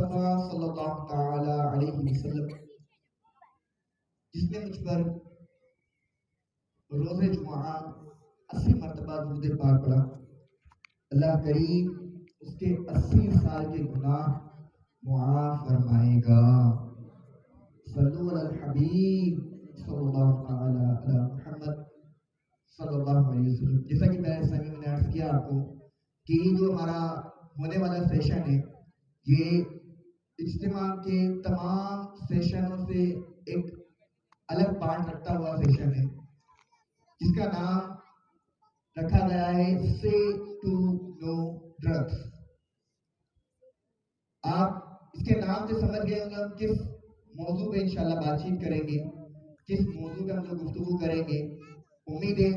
मुस्तफ़ा सल्लल्लाहु ताला अलैहि वसल्लम, जिसने मुझ पर रोज़े जुमा 80 मरतबा दुरूद पाक पढ़ा, अल्लाह करीम उसके 80 साल के गुनाह मुआफ़ फरमाएगा। सल्लु अलल हबीब सल्लल्लाहु ताला अला मुहम्मद सल्लल्लाहु अलैहि वसल्लम। जैसा कि मैंने अर्ज़ किया आपको कि जो हमारा होने वाला सेशन है, ये इज्तिमा के तमाम सेशनों से एक अलग पार्ट रखता हुआ सेशन है, जिसका नाम रखा गया है से टू नो ड्रग्स। आप इसके नाम से समझ गए होंगे हम किस मौजू पे इंशाल्लाह बातचीत करेंगे, किस मौजू पे हम लोग गुफ्तगू करेंगे। उम्मीद है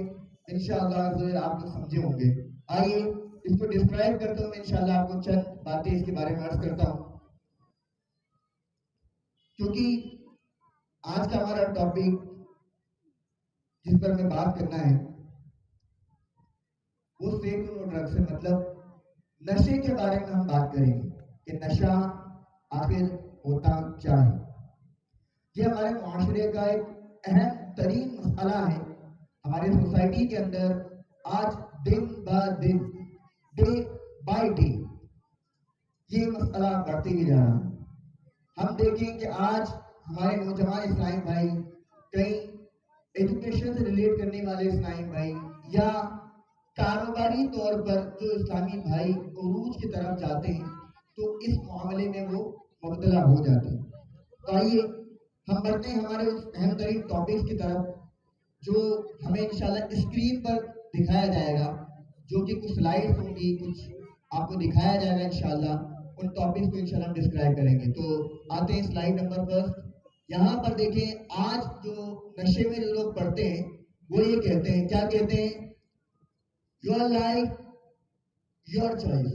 इंशाल्लाह आप लोग समझे होंगे। आइए इसको डिस्क्राइब करता हूँ, इंशाल्लाह आपको चंद बातें इसके बारे में अर्ज करता हूँ, क्योंकि आज का हमारा टॉपिक जिस पर हमें बात करना है वो से टू नो ड्रग्स है। मतलब नशे के बारे में हम बात करेंगे कि नशा आखिर होता क्या है। ये हमारे माशरे का एक अहम तरीन मसला है। हमारे सोसाइटी के अंदर आज दिन ब दिन, डे बाय डे ये मसला बढ़ते ही जा रहा है। हम देखें कि आज हमारे नौजवान इस्लामी भाई, कई एजुकेशन से रिलेट करने वाले इस्लामी भाई या कारोबारी तौर पर जो इस्लामी भाई उरूज की तरफ जाते हैं, तो इस मामले में वो मुब्तला हो जाते हैं। तो आइए हम बढ़ते हैं हमारे उस अहम तरीन टॉपिक्स की तरफ, जो हमें इंशाल्लाह स्क्रीन पर दिखाया जाएगा, जो कि कुछ स्लाइड्स होंगी, कुछ आपको दिखाया जाएगा इंशाल्लाह। उन टॉपिक्स को इंशाल्लाह हम डिस्क्राइब करेंगे। तो आते हैं स्लाइड नंबर फर्स्ट। यहाँ पर देखें, आज जो नशे में जो लोग पढ़ते हैं वो ये कहते हैं, क्या कहते हैं? योर लाइफ योर चॉइस,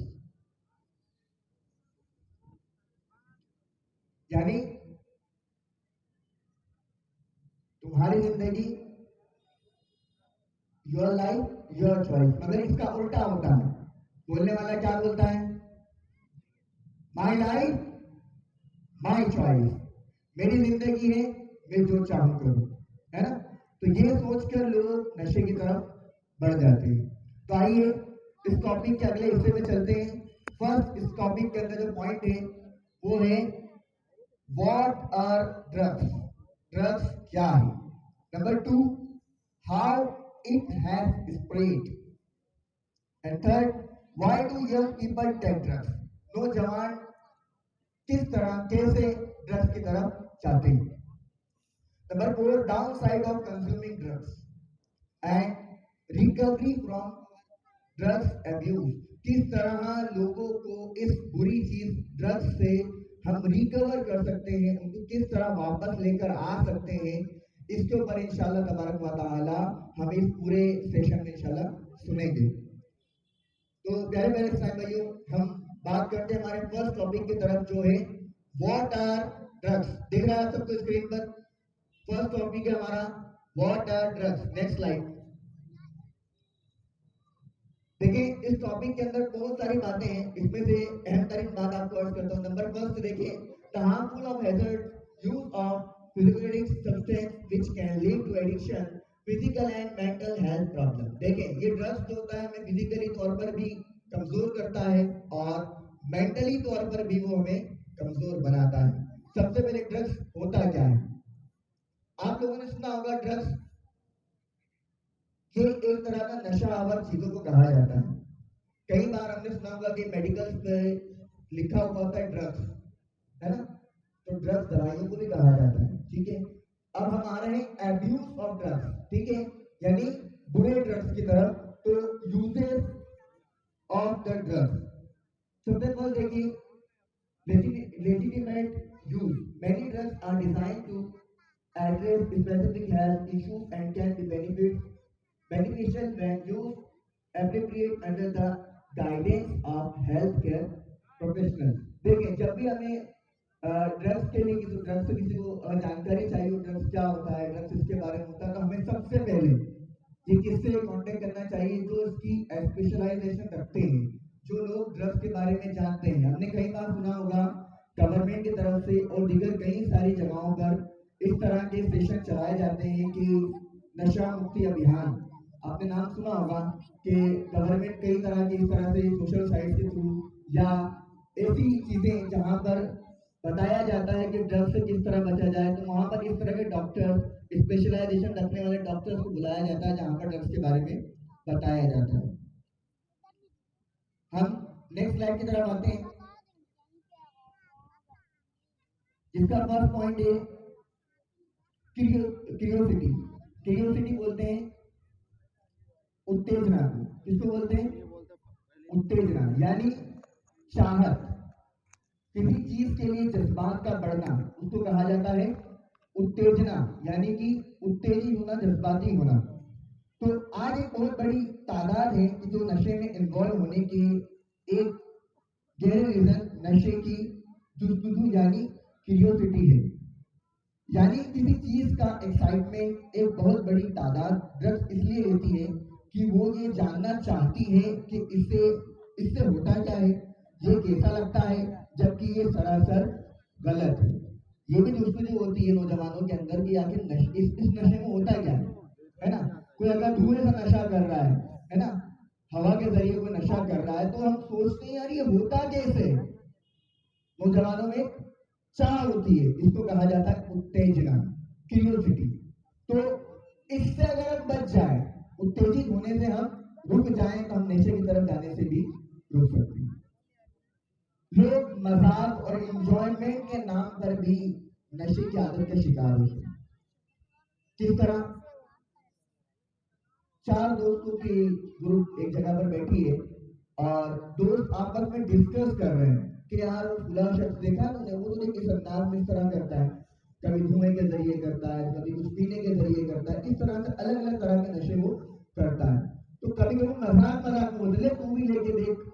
यानी तुम्हारी जिंदगी, योर लाइफ योर चॉइस। मगर इसका उल्टा होता है। बोलने वाला क्या बोलता है? माई लाइफ माई चॉइस, मेरी जिंदगी है, मैं जो चाहूं करूं, है ना। तो ये सोचकर लोग नशे की तरफ बढ़ जाते हैं। तो आइए इस टॉपिक के अगले हिस्से में चलते हैं। फर्स्ट, इस टॉपिक के अंदर जो पॉइंट है वो है व्हाट आर ड्रग्स, ड्रग्स क्या है। Number 2, how it has spread. And third, why do young people take drugs, नौजवान किस तरह, कैसे ड्रग्स की तरफ जाते हैं। Number 4, downside of consuming drugs and recovery from drugs abuse, किस तरह लोगों को इस बुरी चीज ड्रग्स से हम रिकवर कर सकते हैं, उनको किस तरह वापस लेकर आ सकते हैं। इसके ऊपर इंशाल्लाह तबारक व तआला हम इस पूरे सेशन में इंशाल्लाह सुनेंगे। तो प्यारे प्यारे इस्लामी भाइयों, हम बात करते हैं हमारे फर्स्ट टॉपिक की तरफ, जो है व्हाट आर ड्रग्स। दिख रहा है सबको स्क्रीन पर? फर्स्ट टॉपिक है हमारा what are drugs. Next slide. देखिए, इस टॉपिक के अंदर बहुत सारी बातें हैं, इसमें से अहम तरीन बात आपको अर्ज करता हूं। नंबर फर्स्ट देखिए, the harmful of hazard use of physical substance which can lead to addiction, physical and mental health problem. देखिए, ये ड्रग्स जो होता है हमें फिजिकली तौर पर भी कमजोर करता है और मेंटली तौर पर भी वो हमें कमजोर बनाता है। सबसे पहले ड्रग्स होता क्या है? आप लोगों ने सुना होगा ड्रग्स ये एक तरह का नशा आवर चीजों को कहा जाता है। कई बार हमने सुना होगा कि मेडिकल्स पे लिखा हुआ होता है ड्रग्स, है ना। तो ड्रग्स दवाइयों को भी कहा जाता है, ठीक है। अब हम आ रहे हैं एब्यूज ऑफ ड्रग्स, ठीक है, यानी बुरे ड्रग्स की तरफ। तो यूजेस ऑफ द ड्रग्स, सबसे पहले देखिए legitimate use. Many drugs are designed to address specific health issues and can be beneficial when used appropriate under the guidance of healthcare professionals. देखिए, जब भी हमें ड्रग्स के लिए ड्रग्स से किसी को जानकारी चाहिए, ड्रग्स क्या होता है, ड्रग्स इसके बारे में होता है, तो हमें सबसे पहले ये किससे कांटेक्ट करना चाहिए? जो इसकी स्पेशलाइजेशन रखते हैं, जो लोग ड्रग्स के बारे में जानते हैं। हमने कई बार सुना होगा गवर्नमेंट की तरफ से और दीगर कई सारी जगहों पर इस तरह के सेशन चलाए जाते हैं कि नशा मुक्ति अभियान, आपने नाम सुना होगा कि गवर्नमेंट कई तरह की इस तरह से सोशल साइट के थ्रू या ऐसी चीजें जहां पर बताया जाता है कि ड्रग्स से किस तरह बचा जाए, तो वहां पर इस तरह के डॉक्टर, स्पेशलाइजेशन रखने वाले डॉक्टर्स को बुलाया जाता है जहां पर ड्रग्स के बारे में बताया जाता है। हम नेक्स्ट स्लाइड की तरफ आते हैं, जिसका फर्स्ट पॉइंट है क्यूरियोसिटी। क्यूरियोसिटी बोलते हैं उत्तेजना को। किसको बोलते हैं? उत्तेजना, यानी चाहत, किसी चीज के लिए जज्बात का बढ़ना, उसको कहा जाता है उत्तेजना, यानी कि उत्तेजित होना, जज्बाती होना। तो आज एक बहुत बड़ी तादाद है कि जो नशे में इन्वॉल्व होने के एक गहरे रीजन नशे की जुस्तजू यानी क्यूरियोसिटी है, यानी किसी चीज का एक्साइटमेंट एक बहुत बड़ी तादाद ड्रग्स इसलिए लेती है कि वो ये जानना चाहती है कि इससे होता क्या है, ये कैसा लगता है, जबकि ये सरासर गलत है। ये भी जुस्तजू होती है नौजवानों के अंदर कि आखिर इस नशे में होता क्या है ना। कोई अगर धुएं से नशा कर रहा है ना, हवा के जरिए कोई नशा कर रहा है, तो हम सोचते हैं यार ये होता कैसे। नौजवानों में चाह होती है, इसको कहा जाता है उत्तेजना, क्यूरियोसिटी। तो इससे अगर हम बच जाए, उत्तेजित होने से हम रुक जाएं, तो हम नशे की तरफ जाने से भी रुक सकते हैं। लोग मजाक और एंजॉयमेंट के नाम पर भी नशे की आदत के शिकार होते हैं। किस तरह? चार दोस्तों की ग्रुप एक जगह पर बैठी है और दोस्त आपस में डिस्कस कर रहे हैं कि यार वो फुला शख्स देखा तुमने, वो तो किस अंदाज में इस तरह करता है, कभी धुएं के जरिए करता है, कभी कुछ पीने के जरिए करता है, इस तरह से अलग अलग तरह के नशे वो करता है। तो कभी कभी मजाक मजाक में बोलते तू भी लेके देख,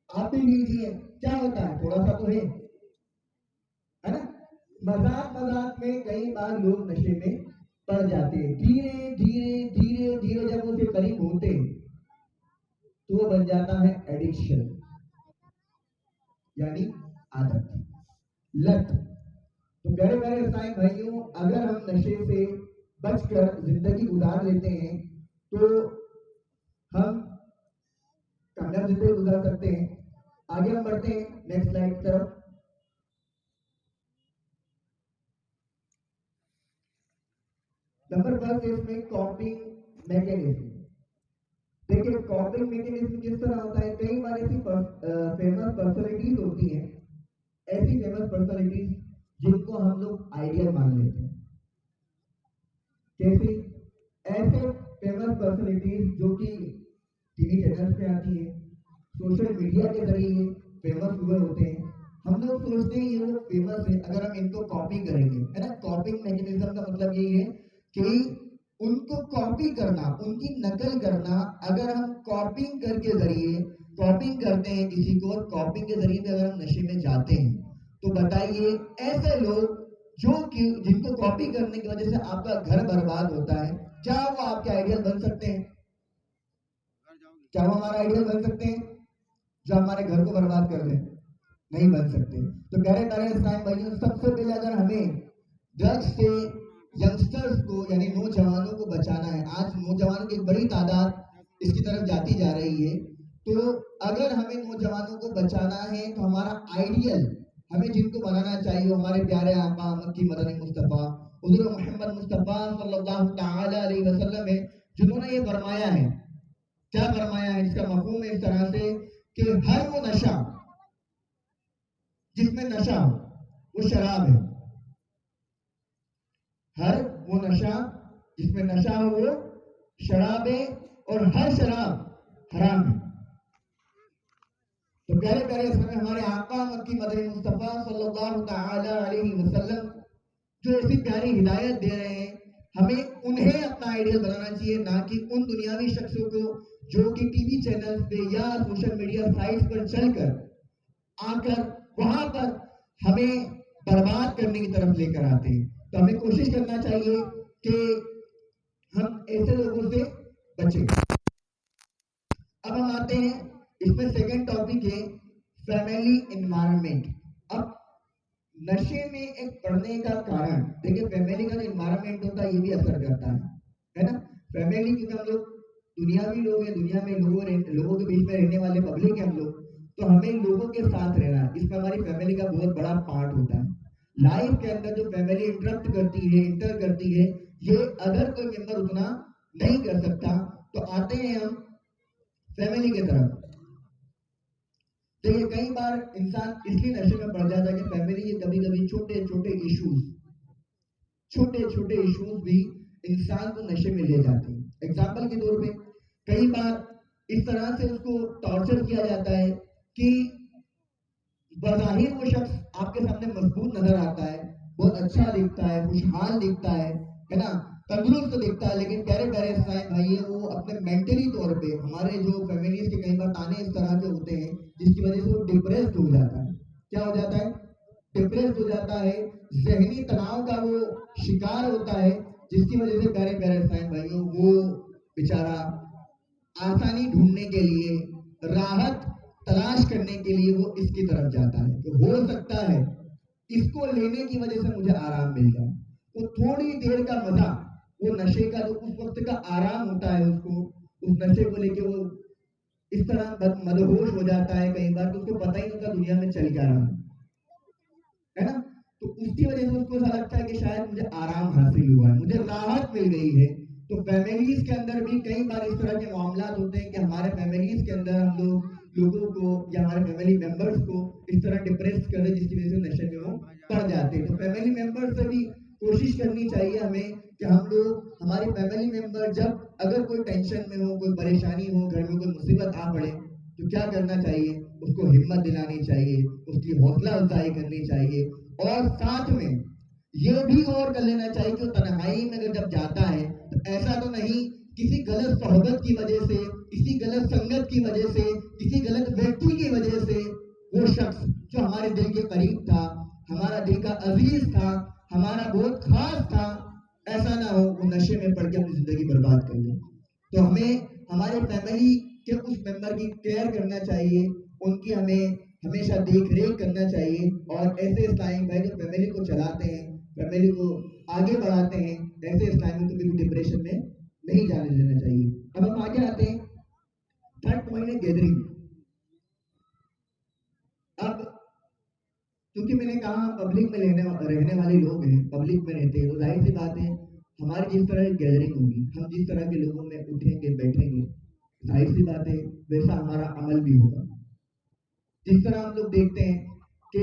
आप भी लीजिए, क्या होता है, थोड़ा सा तो है ना। मजाक मजाक में कई बार लोग नशे में पड़ जाते हैं। धीरे धीरे धीरे धीरे जब उनके करीब होते तो वो बन जाता है एडिक्शन, यानी आदत, लत। तो प्यारे प्यारे इस्लामी भाइयों, अगर हम नशे से बचकर जिंदगी गुजार लेते हैं तो हम कामयाब जिंदगी गुजार सकते हैं। आगे हम बढ़ते हैं नेक्स्ट स्लाइड की तरफ। नंबर फर्स्ट है इसमें कॉपिंग मैकेनिज्म। देखिए कॉपिंग मैकेनिज्म किस तरह होता है, कई बार ऐसी फेमस पर्सनैलिटीज होती हैं, ऐसी फेमस पर्सनैलिटीज जिनको हम लोग आइडियल मान लेते हैं। कैसे? ऐसे फेमस पर्सनैलिटीज जो कि टीवी चैनल्स पे आती है, सोशल मीडिया के जरिए फेमस हुए होते हैं, हम लोग सोचते हैं ये लोग फेमस है, अगर हम इनको कॉपी करेंगे, है ना। कॉपिंग मैकेनिज्म का मतलब यही है कि उनको कॉपी करना, उनकी नकल करना। अगर हम कॉपिंग करके जरिए कॉपिंग करते हैं किसी को, और कॉपिंग के जरिए भी अगर हम नशे में जाते हैं, तो बताइए ऐसे लोग जो कि जिनको कॉपी करने की वजह से आपका घर बर्बाद होता है, क्या वो आपके आइडियल बन सकते हैं? क्या वो हमारा आइडियल बन सकते हैं जो हमारे घर को बर्बाद कर दें? नहीं बन सकते। तो प्यारे प्यारे इस्लामी भाइयों, सबसे पहले अगर हमें ड्रग्स से यंगस्टर्स को यानी नौजवानों को बचाना है, आज नौजवानों की एक बड़ी तादाद इसकी तरफ जाती जा रही है, तो अगर हमें नौजवानों को बचाना है तो हमारा आइडियल, हमें जिनको बनाना चाहिए, हमारे प्यारे आका मक्की मदनी मुस्तफ़ा हुज़ूर मोहम्मद मुस्तफ़ा सल्लल्लाहु तआला अलैहि वसल्लम है, जिन्होंने ये फरमाया है। क्या फरमाया है? इसका मफहूम है इस तरह से कि हर वो नशा जिसमें नशा हो वो शराब है। हर वो नशा जिसमें नशा हो वो शराब है, और हर शराब हराम है। तो प्यारे प्यारे समय हमारे आका मक्की मदनी मुस्तफ़ा सल्लल्लाहु तआला अलैहि वसल्लम जो ऐसी प्यारी हिदायत दे रहे हैं, हमें उन्हें अपना आइडियल बनाना चाहिए, ना कि उन दुनियावी शख्सों को जो कि टीवी चैनल्स पे या सोशल मीडिया साइट्स पर चलकर आकर वहां पर हमें बर्बाद करने की तरफ लेकर आते हैं। तो हमें कोशिश करना चाहिए कि हम ऐसे लोगों से बचें। अब हम आते हैं, इसमें सेकंड टॉपिक है फैमिली एनवायरनमेंट। अब नशे में एक पड़ने का कारण देखिए फैमिली का जो इन्वायरमेंट होता है ये भी असर करता है ना। फैमिली क्योंकि हम लोग दुनियावी लोग हैं, दुनिया में लोगों के बीच में रहने वाले पब्लिक है हम लोग, तो हमें लोगों के साथ रहना है, इसमें हमारी फैमिली का बहुत बड़ा पार्ट होता है। लाइफ के अंदर जो फैमिली इंटरप्ट करती है, इंटर करती है, ये अगर कोई मेंबर उतना नहीं कर सकता तो आते हैं हम फैमिली की तरफ। देखिए कई बार इंसान इसलिए नशे में पड़ जाता है कि फैमिली के कभी कभी छोटे छोटे इश्यूज भी इंसान को नशे में ले जाते हैं। एग्जाम्पल के तौर पे कई बार इस तरह से उसको टॉर्चर किया जाता है कि बज़ाहिर वो शख्स आपके सामने मजबूत नजर आता है, बहुत अच्छा दिखता है, खुशहाल दिखता है ना, तंदुरुस्त दिखता है, लेकिन प्यारे प्यारे साहब भाई है वो अपने मेंटली तौर पे हमारे जो फैमिलीज के कई बार ताने इस तरह के होते हैं जिसकी वजह से वो डिप्रेस्ड हो जाता है। क्या हो जाता है? डिप्रेस्ड हो जाता है, जहनी तनाव का वो शिकार होता है, जिसकी वजह से प्यारे प्यारे साहब भाइयों वो बेचारा आसानी ढूंढने के लिए, राहत तलाश करने के लिए वो इसकी तरफ जाता है। तो हो सकता है इसको लेने की वजह से मुझे आराम मिल जाए, वो थोड़ी देर का मजा, वो नशे का जो उस वक्त का आराम होता है, उसको उस नशे को लेके वो इस तरह मदहोश हो जाता है कई बार, तो उसको पता ही नहीं होता दुनिया में चल क्या रहा है ना। तो उसकी वजह से उसको ऐसा लगता है कि शायद मुझे आराम हासिल हुआ है, मुझे राहत मिल गई है। तो फैमिलीज के अंदर भी कई बार इस तरह के मामला होते हैं कि हमारे फैमिलीज के अंदर हम लोगों को या हमारे फैमिली मेंबर्स को इस तरह डिप्रेस कर दे जिसकी वजह से नशे में वो पड़ जाते हैं। तो फैमिली मेंबर से भी कोशिश करनी चाहिए हमें कि हम लोग हमारे फैमिली मेंबर जब अगर कोई टेंशन में हो, कोई परेशानी हो, घर में कोई मुसीबत आ पड़े, तो क्या करना चाहिए? उसको हिम्मत दिलानी चाहिए, उसकी हौसला अफजाई करनी चाहिए, और साथ में ये भी गौर कर लेना चाहिए कि वो तन्हाई में अगर जब जाता है तो ऐसा तो नहीं किसी गलत सोहबत की वजह से, किसी गलत संगत की वजह से, किसी गलत व्यक्ति की वजह से वो शख्स जो हमारे दिल के करीब था, हमारा दिल का अजीज था, हमारा बहुत खास था, ऐसा ना हो वो नशे में पड़ के अपनी जिंदगी बर्बाद कर ले। तो हमें हमारे फैमिली के उस मेंबर की केयर करना चाहिए, उनकी हमें हमेशा देख रेख करना चाहिए, और ऐसे इस्लामी भाई जो फैमिली को चलाते हैं, फैमिली को आगे बढ़ाते हैं, ऐसे इस्लामी को भी डिप्रेशन में नहीं जाने देना चाहिए। अब हम आगे आते हैं, थर्ड पॉइंट है गैदरिंग। अब क्योंकि मैंने कहा पब्लिक में रहने वाले लोग हैं, पब्लिक में रहते हैं, तो जाहिर सी बात है हमारी जिस तरह की गैदरिंग होगी, हम जिस तरह के लोगों में उठेंगे बैठेंगे, जाहिर सी बात है वैसा हमारा अमल भी होगा। जिस तरह हम लोग देखते हैं कि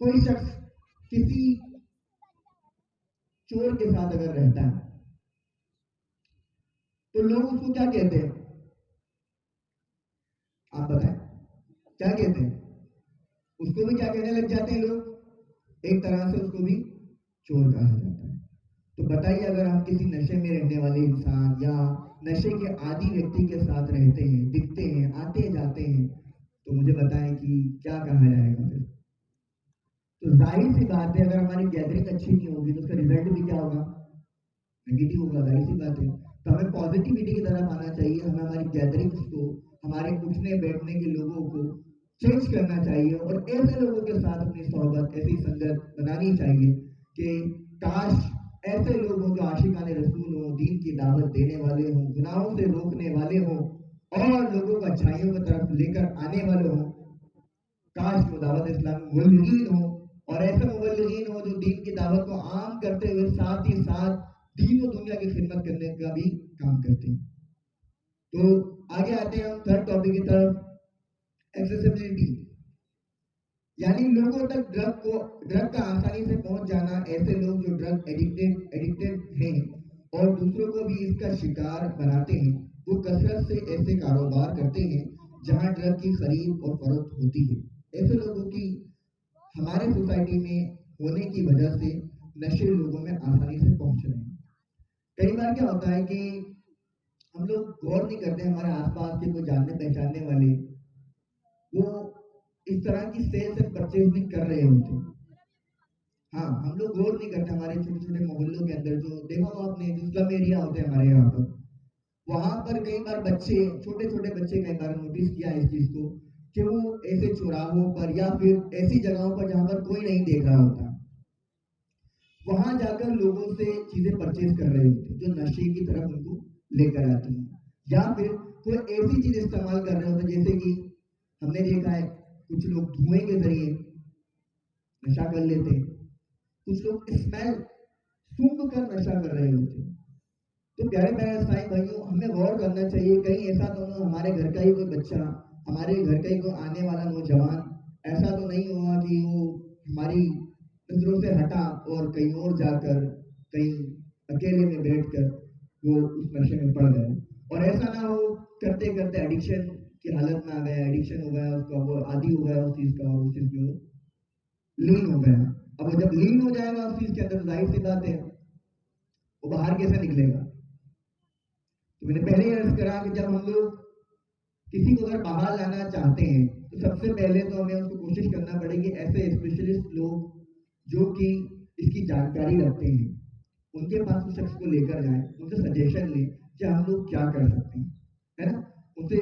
कोई शख्स किसी चोर के साथ अगर रहता है तो लोग उसको क्या कहते हैं? आप बताएं, क्या कहते हैं? उसको भी क्या कहने लग जाते हैं लोग? एक तरह से उसको भी चोर कहा जाता है। तो बताइए अगर हम किसी नशे में रहने वाले इंसान या नशे के आदी व्यक्ति के साथ रहते हैं, दिखते हैं, आते जाते हैं, तो मुझे बताएं कि क्या कहा जाएगा फिर? तो जाहिर सी बात है अगर हमारी गैदरिंग अच्छी नहीं होगी तो उसका रिजल्ट भी क्या होगा? नेगेटिव होगा, जाहिर सी बात है। तो हमें पॉजिटिविटी की तरफ आना चाहिए, हमें हमारी गैदरिंग्स को, हमारे उठने बैठने के लोगों को चेंज करना चाहिए, और ऐसे लोगों के साथ अपनी सोहबत, ऐसी संगत बनानी चाहिए कि काश ऐसे लोग हों जो आशिकाने रसूल हों, दीन की दावत देने वाले हों, गुनाहों से रोकने वाले हों, और लोगों को अच्छाइयों की तरफ लेकर आने वाले हों। काश वो दावत इस्लाम मुबल्लिगीन हो, और ऐसे मुबल्लिगीन हो जो दीन की दावत को आम करते हुए साथ ही साथ दीन और दुनिया की खिदमत करने का भी काम करते हैं। तो आगे आते हैं हम थर्ड टॉपिक की तरफ, एक्सेसिबिलिटी, यानी लोगों तक ड्रग का आसानी से पहुंच जाना। ऐसे लोग जो ड्रग एडिक्टेड हैं और दूसरों को भी इसका शिकार बनाते हैं, वो कसरत से ऐसे कारोबार करते हैं जहां ड्रग की खरीद और फरोख्त होती है। ऐसे लोगों की हमारे सोसाइटी में होने की वजह से नशे लोगों में आसानी से पहुंच रहे हैं। कई बार क्या होता है कि हम लोग गौर नहीं करते, हमारे आसपास के कोई जानने पहचानने वाले वो इस तरह की सेल्स एंड परचेज भी कर रहे होते हैं। हाँ, हम लोग गौर नहीं करते, हमारे छोटे छोटे मोहल्लों के अंदर जो देखा हो आपने, जो स्लम एरिया होते हैं हमारे यहाँ पर, वहां पर कई बार बच्चे, छोटे छोटे बच्चे, कई बार नोटिस किया है इस चीज को, कि वो ऐसे चौराहों पर या फिर ऐसी जगहों पर जहां पर कोई नहीं देख रहा होता, वहां जाकर लोगों से चीजें परचेज कर रहे होते जो नशे की तरफ उनको लेकर आती हैं, या फिर कोई ऐसी चीज इस्तेमाल कर रहे होते जैसे कि हमने देखा है कुछ लोग धुएं के जरिए नशा कर लेते हैं, कुछ लोग स्मेल सूंघ कर नशा कर रहे होते हैं। तो प्यारे प्यारे साईं भाइयों, हमें गौर करना चाहिए, कहीं ऐसा तो नहीं हमारे घर का ही कोई बच्चा, हमारे घर का ही कोई आने वाला नौजवान ऐसा तो नहीं हुआ कि वो हमारी नजरों से हटा और कहीं और जाकर कहीं अकेले में बैठकर वो उस नशे में पड़ गया, और ऐसा ना हो करते करते एडिक्शन की हालत में आ गया, एडिक्शन हो गया उसका, वो आदी हो गया उस चीज का और उस चीज में वो लीन हो गया। अब वो जब लीन हो जाएगा उस चीज के अंदर, जाहिर सी बात है वो बाहर कैसे निकलेगा। तो मैंने पहले ही अर्ज करा कि जब हम लोग किसी को अगर बाहर लाना चाहते हैं तो सबसे पहले तो हमें उसको कोशिश करना पड़ेगी ऐसे स्पेशलिस्ट लोग जो कि इसकी जानकारी रखते हैं, उनके पास उस शख्स को लेकर जाएं, उनसे सजेशन लें कि हम लोग क्या कर सकते हैं, है ना। उनसे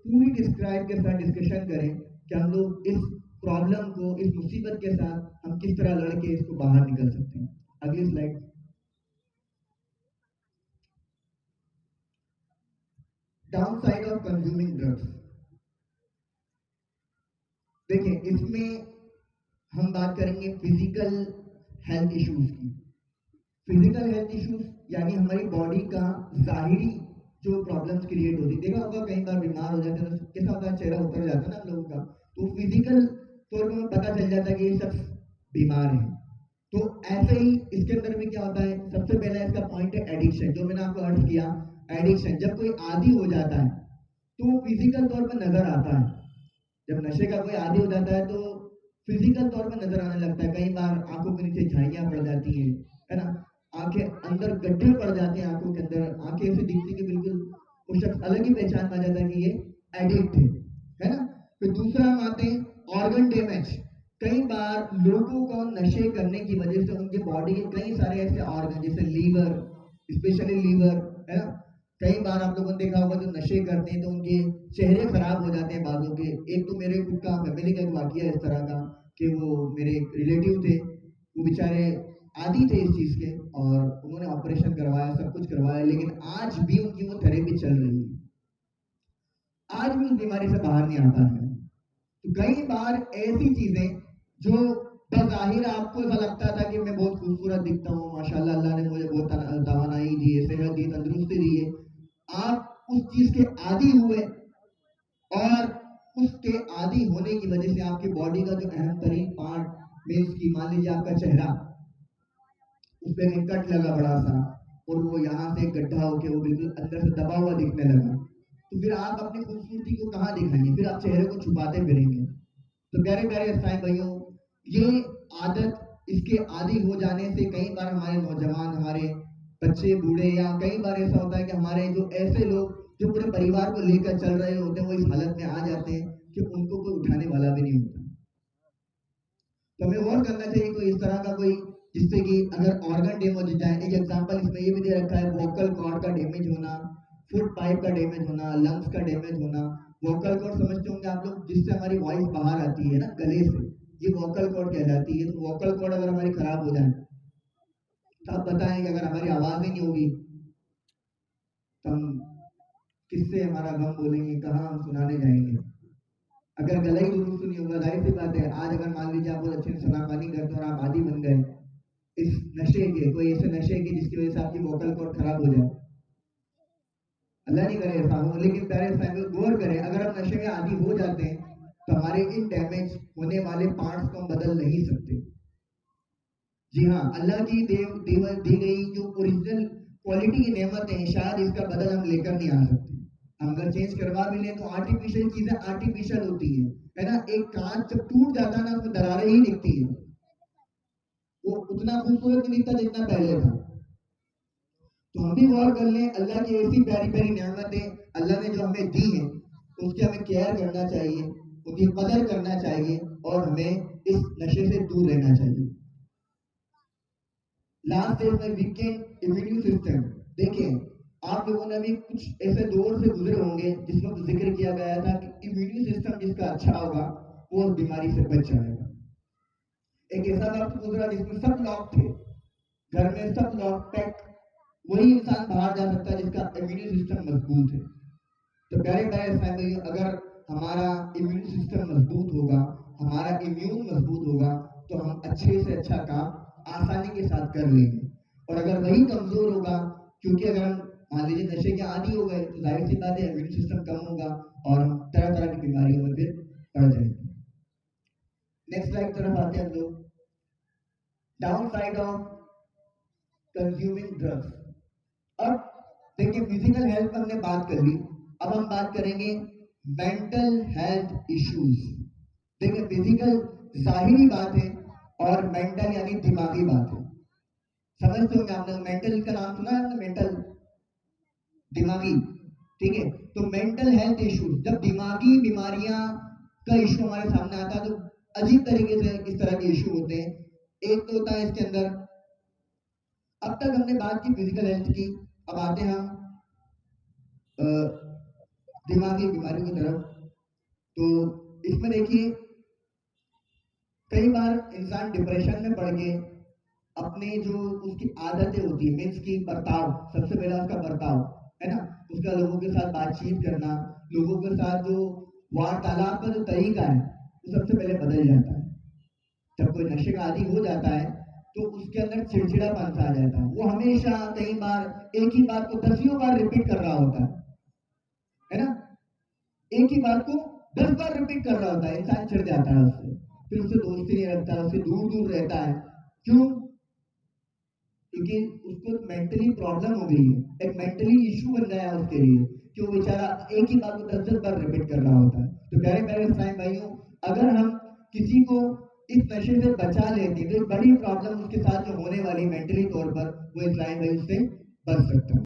पूरी डिस्क्राइब के साथ डिस्कशन करें कि हम लोग इस प्रॉब्लम को, इस मुसीबत के साथ हम किस तरह लड़ के इसको बाहर निकल सकते हैं। अगली slide. Downside of consuming drugs. देखिए, इसमें हम बात करेंगे फिजिकल हेल्थ इश्यूज की। फिजिकल हेल्थ इश्यूज यानी हमारी बॉडी का जाहिरी जो प्रॉब्लम्स क्रिएट होती, देखा होगा कई बार बीमार हो जाते हैं तो कैसा होता है, चेहरा उतर जाता है ना हम लोगों का, तो फिजिकल तौर पर पता चल जाता है कि ये शख्स बीमार है। तो ऐसे ही इसके अंदर में क्या होता है, सबसे पहला इसका पॉइंट है एडिक्शन, जो मैंने आपको अर्ज किया। एडिक्शन जब कोई आदी हो जाता है तो फिजिकल तौर पर नजर आता है, जब नशे का कोई आदी हो जाता है तो फिजिकल तौर पर नजर आने लगता है। कई बार आंखों के नीचे झाइयां पड़ जाती हैं, है ना, आंखें अंदर गड्ढे पड़ जाते हैं, आंखों के अंदर आंखें ऐसे दिखती कि बिल्कुल वो शख्स अलग ही पहचान पा जाता है कि ये एडिक्ट है ना। फिर दूसरा हम आते हैं ऑर्गन डैमेज। कई बार लोगों को नशे करने की वजह से उनके बॉडी के कई सारे ऐसे ऑर्गन जैसे लीवर, स्पेशली लीवर, है ना, कई बार आप लोगों ने देखा होगा जो नशे करते हैं तो उनके चेहरे खराब हो जाते हैं बालों के। एक तो मेरे खुद का फैमिली का एक वाकया इस तरह का कि वो मेरे रिलेटिव थे, वो बेचारे आदी थे इस चीज के और उन्होंने ऑपरेशन करवाया, सब कुछ करवाया, लेकिन आज भी उनकी वो थेरेपी चल रही है, आज भी उस बीमारी से बाहर नहीं आता है। तो कई बार ऐसी चीजें जो बज़ाहिर आपको ऐसा लगता था कि मैं बहुत खूबसूरत दिखता हूँ, माशाल्लाह अल्लाह ने मुझे बहुत तवानाई दी है, सेहत दी, तंदुरुस्ती दी है, आप उस चीज के आदी हुए और उसके आदी होने की वजह से आपकी बॉडी का जो अहम तरीन पार्ट मीन्स की मान लीजिए आपका चेहरा, उस पर एक कट लगा बड़ा सा और वो यहाँ से गड्ढा होके वो बिल्कुल अंदर से दबा हुआ दिखने लगा, तो फिर आप अपनी खूबसूरती को कहाँ दिखाएंगे, फिर आप चेहरे को छुपाते फिरेंगे। तो प्यारे प्यारे साईं भाइयों, ये आदत, इसके आदी हो जाने से कई बार हमारे नौजवान, हमारे बच्चे, बूढ़े, या कई बार ऐसा होता है कि हमारे जो ऐसे लोग जो पूरे परिवार को लेकर चल रहे होते हैं वो इस हालत में आ जाते हैं कि उनको कोई उठाने वाला भी नहीं होता। तो हमें गौर करना चाहिए कोई इस तरह का कोई जिससे कि अगर ऑर्गन डैमेज हो जाए, एक एग्जांपल इसमें ये भी दे रखा है, वोकल कॉर्ड का डैमेज होना, फुट पाइप का डैमेज होना, लंग्स का डैमेज होना। वोकल कॉर्ड समझते होंगे आप लोग, जिससे हमारी वॉइस बाहर आती है ना गले से, ये वोकल कॉर्ड कहलाती है। तो वोकल कॉर्ड अगर हमारी खराब हो जाए तो आप बताएं कि अगर हमारी आवाज ही नहीं होगी तो हम किससे हमारा गम बोलेंगे, कहाँ हम सुनाने जाएंगे। अगर गला ही दुरुस्त नहीं होगा, जाहिर सी बात है आज अगर मान लीजिए आप बहुत अच्छे से सलामबानी करते हो और आप आदी बन गए इस नशे के, कोई ऐसे नशे के जिसकी वजह से आपकी वोकल कॉर्ड खराब हो जाए, अल्लाह नहीं करे ऐसा हो, लेकिन प्यारे साहब गौर करें, अगर हम नशे में आदी हो जाते हैं तो हमारे इन डैमेज होने वाले पार्ट्स को हम बदल नहीं सकते। जी हाँ, अल्लाह की दी गई जो ओरिजिनल क्वालिटी की नेमत है, शायद इसका बदल हम लेकर नहीं आ सकते। हम अगर चेंज करवा भी लें तो आर्टिफिशियल चीजें आर्टिफिशियल होती है ना। एक कांच जब टूट जाता है ना उसमें दरारें ही दिखती है, वो उतना खूबसूरत नहीं दिखता जितना पहले था। तो हम भी गौर कर लें, अल्लाह की ऐसी प्यारी प्यारी नेमतें अल्लाह ने जो हमें दी हैं उसकी हमें केयर करना चाहिए, उनकी कदर करना चाहिए और हमें इस नशे से दूर रहना चाहिए। लास्ट स्टेज में वीकेंड इम्यून सिस्टम। देखिए, आप लोगों ने भी कुछ ऐसे दौर से गुजरे होंगे जिसमें जिक्र किया गया था कि इम्यून सिस्टम जिसका अच्छा होगा वो उस बीमारी से बच जाएगा। एक ऐसा वक्त गुजरा जिसमें सब लॉक थे, घर में सब लॉक पैक, वही इंसान बाहर जा सकता है जिसका इम्यून सिस्टम मजबूत है। तो प्यारे प्यारे भाइयों, अगर हमारा इम्यून सिस्टम मजबूत होगा, हमारा इम्यून मजबूत होगा, तो हम अच्छे से अच्छा काम आसानी के साथ कर लेंगे। और अगर वही कमजोर होगा, क्योंकि अगर हम मान लीजिए नशे के आदी हो गए तो जाहिर सी बात है इम्यून सिस्टम कम होगा और हम तरह तरह की बीमारियों में फिर पड़ जाएंगे। नेक्स्ट स्लाइड की तरफ आते हैं हम लोग। Down side of consuming drugs. अब देखिए फिजिकल हेल्थ पर हमने बात कर ली, अब हम बात करेंगे मेंटल हेल्थ इश्यूज। देखिए फिजिकल जाहिरी बात है और मेंटल यानी दिमागी बात है। समझते होंगे आपने मेंटल का नाम सुना है आपने, मेंटल दिमागी, ठीक है। तो मेंटल हेल्थ इश्यूज, जब दिमागी बीमारियां का इशू हमारे सामने आता है तो अजीब तरीके से इस तरह के इशू होते हैं। एक तो होता है इसके अंदर, अब तक हमने बात की फिजिकल हेल्थ की, अब आते हैं हम दिमागी बीमारियों की तरफ। तो इसमें देखिए कई बार इंसान डिप्रेशन में पड़ के अपने जो उसकी आदतें होती है, मीन्स की बर्ताव, सबसे पहला उसका बर्ताव है ना, उसका लोगों के साथ बातचीत करना, लोगों के साथ जो वार्तालाप का जो तरीका है वो सबसे पहले बदल जाता है। जब कोई नशे का आदी हो जाता है तो उसके अंदर चिड़चिड़ापन सा आ जाता है, वो हमेशा कई बार एक ही बात को 10 बार रिपीट कर रहा होता है ना, एक ही बात को 10 बार रिपीट कर रहा होता है, इंसान चिढ़ जाता है उससे, फिर उससे दोस्ती नहीं रखता, उससे दूर दूर रहता है। क्यों? क्योंकि उसको मेंटली प्रॉब्लम हो गई है, एक मेंटली इश्यू बन गया है उसके लिए कि वो बेचारा एक ही बात को 10 बार रिपीट कर रहा होता है। तो प्यारे प्यारे इस्लाम भाइयों, अगर हम किसी को इस नशे से बचा लेते तो एक बड़ी प्रॉब्लम उसके साथ जो होने वाली मेंटली तौर पर, वो इस्लाम भाई उससे बच सकता है।